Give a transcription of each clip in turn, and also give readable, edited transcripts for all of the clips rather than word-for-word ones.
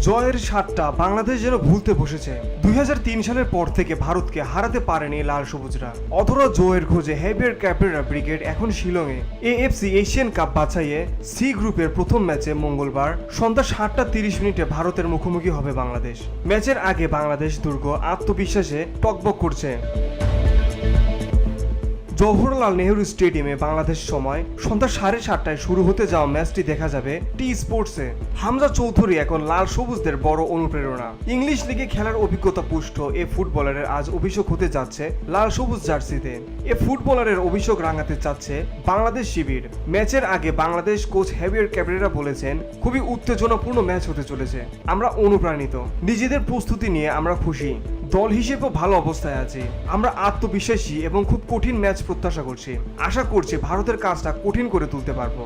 জয়ের স্বাদটা বাংলাদেশ যেন ভুলতে বসেছে। 2003 সালের পর থেকে ভারতকে হারাতে পারেনি লাল সবুজরা। অধরা জয়ের খোঁজে হেভিয়ার ক্যাপেরা ব্রিগেড এখন শিলংয়ে। এএফসি এশিয়ান কাপ বাছাইয়ে সি গ্রুপের প্রথম ম্যাচে মঙ্গলবার সন্ধ্যা 7:30 ভারতের মুখোমুখি হবে বাংলাদেশ। ম্যাচের আগে বাংলাদেশ দুর্গ আত্মবিশ্বাসে টকবক করছে। জওহরলাল নেহরু স্টেডিয়ামে বাংলাদেশ সময় সন্ধ্যা 7:30টায় শুরু হতে যাওয়া ম্যাচটি দেখা যাবে টি স্পোর্টসে। হামজা চৌধুরী এখন লাল সবুজদের বড় অনুপ্রেরণা। ইংলিশ লিগে খেলার অভিজ্ঞতা পুষ্ট এ ফুটবলারের আজ অভিষেক হতে যাচ্ছে লাল সবুজ জার্সিতে। এ ফুটবলারের অভিষেক রাঙাতে চাচ্ছে বাংলাদেশ শিবির। ম্যাচের আগে বাংলাদেশ কোচ হেভিয়ার ক্যাপেরা বলেছেন, খুবই উত্তেজনাপূর্ণ ম্যাচ হতে চলেছে। আমরা অনুপ্রাণিত, নিজেদের প্রস্তুতি নিয়ে আমরা খুশি। দল হিসেবেও ভালো অবস্থায় আছে। আমরা আত্মবিশ্বাসী এবং খুব কঠিন ম্যাচ প্রত্যাশা করছি। আশা করছি ভারতের কাজটা কঠিন করে তুলতে পারবো।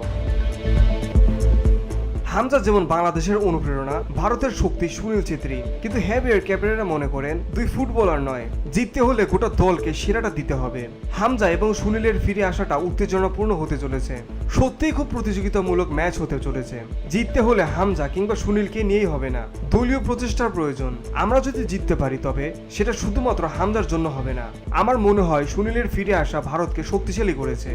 হামজা যেমন বাংলাদেশের অনুপ্রেরণা, ভারতের শক্তি সুনীল ছেত্রী। কিন্তু হেভিয়ার ক্যাপেরা মনে করেন দুই ফুটবলার নয়, জিততে হলে গোটা দলকে সেরাটা দিতে হবে। হামজা এবং সুনীলের ফিরে আসাটা উত্তেজনাপূর্ণ হতে চলেছে। সত্যিই খুব প্রতিযোগিতামূলক ম্যাচ হতে চলেছে। জিততে হলে হামজা কিংবা সুনীলকে নিয়েই হবে না, দলীয় প্রচেষ্টার প্রয়োজন। আমরা যদি জিততে পারি তবে সেটা শুধুমাত্র হামজার জন্য হবে না। আমার মনে হয় সুনীলের ফিরে আসা ভারতকে শক্তিশালী করেছে।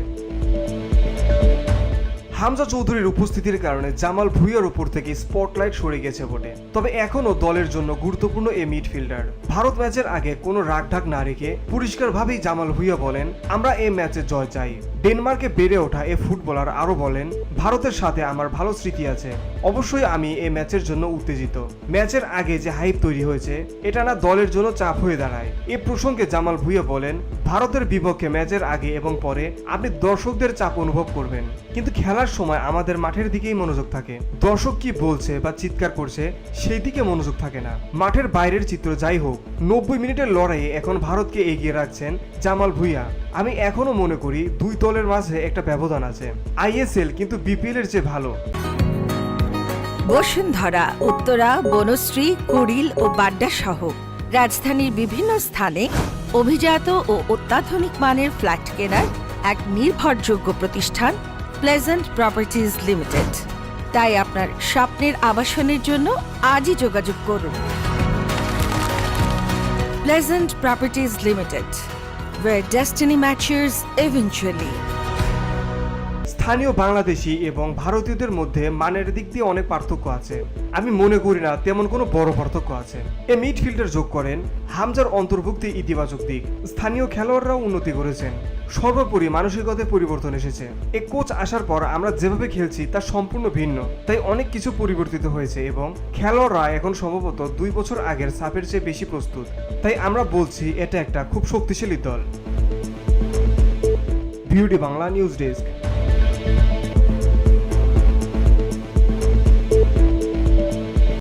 হামজা চৌধুরীর উপস্থিতির কারণে জামাল ভুঁইয়ার উপর থেকে স্পটলাইট সরে গেছে বটে। তবে এখনও দলের জন্য গুরুত্বপূর্ণ এই মিডফিল্ডার। ভারত ম্যাচের আগে কোনো রাগঢাক না রেখে পরিষ্কারভাবেই জামাল ভুঁইয়া বলেন, আমরা এই ম্যাচে জয় চাই। ডেনমার্কে বেড়ে ওঠা এ ফুটবলার আরও বলেন, ভারতের সাথে আমার ভালো স্মৃতি আছে। অবশ্যই আমি এই ম্যাচের জন্য উত্তেজিত। ম্যাচের আগে যে হাইপ তৈরি হয়েছে এটা না দলের জন্য চাপ হয়ে দাঁড়ায়। এ প্রসঙ্গে জামাল ভুঁইয়া বলেন, ভারতের বিপক্ষে ম্যাচের আগে এবং পরে আপনি দর্শকদের চাপ অনুভব করবেন, কিন্তু খেলার সময় আমাদের মাঠের দিকেই মনোযোগ থাকে। দর্শক কি বলছে বা চিৎকার করছে সেই দিকে মনোযোগ থাকে না। মাঠের বাইরের চিত্র যাই হোক, 90 মিনিটের লড়াইয়ে এখন ভারতকে এগিয়ে রাখছেন জামাল ভুঁইয়া। আমি এখনো মনে করি দুই দলের মাঝে একটা ব্যবধান আছে। আইএসএল কিন্তু বিপিএল এর চেয়ে ভালো। বসুন্ধরা, উত্তরা, বনশ্রী, কুড়িল ও বাড্ডা সহ রাজধানীর বিভিন্ন স্থানে অভিজাত ও অত্যাধুনিক মানের ফ্ল্যাট কেনার এক নির্ভরযোগ্য প্রতিষ্ঠান প্লেজেন্ট প্রপার্টিজ লিমিটেড। তাই আপনার স্বপ্নের আবাসনের জন্য আজই যোগাযোগ করুন। Pleasant properties limited, where destiny matches eventually. স্থানীয় বাংলাদেশি এবং ভারতীয়দের মধ্যে মানের দিক দিয়ে অনেক পার্থক্য আছে। আমি মনে করি না তেমন কোনো বড় পার্থক্য আছে। এ মিডফিল্ডার যোগ করেন হামজার অন্তর্ভুক্তি ইতিবাচক দিক। স্থানীয় খেলোয়াড়রাও উন্নতি করেছেন। সর্বোপরি মানসিকতায় পরিবর্তন এসেছে। এ কোচ আসার পর আমরা যেভাবে খেলছি তা সম্পূর্ণ ভিন্ন। তাই অনেক কিছু পরিবর্তিত হয়েছে এবং খেলোয়াড়রা এখন সম্ভবত 2 বছর আগের সাপের চেয়ে বেশি প্রস্তুত। তাই আমরা বলছি এটা একটা খুব শক্তিশালী দল। Beauty Bangla news desk.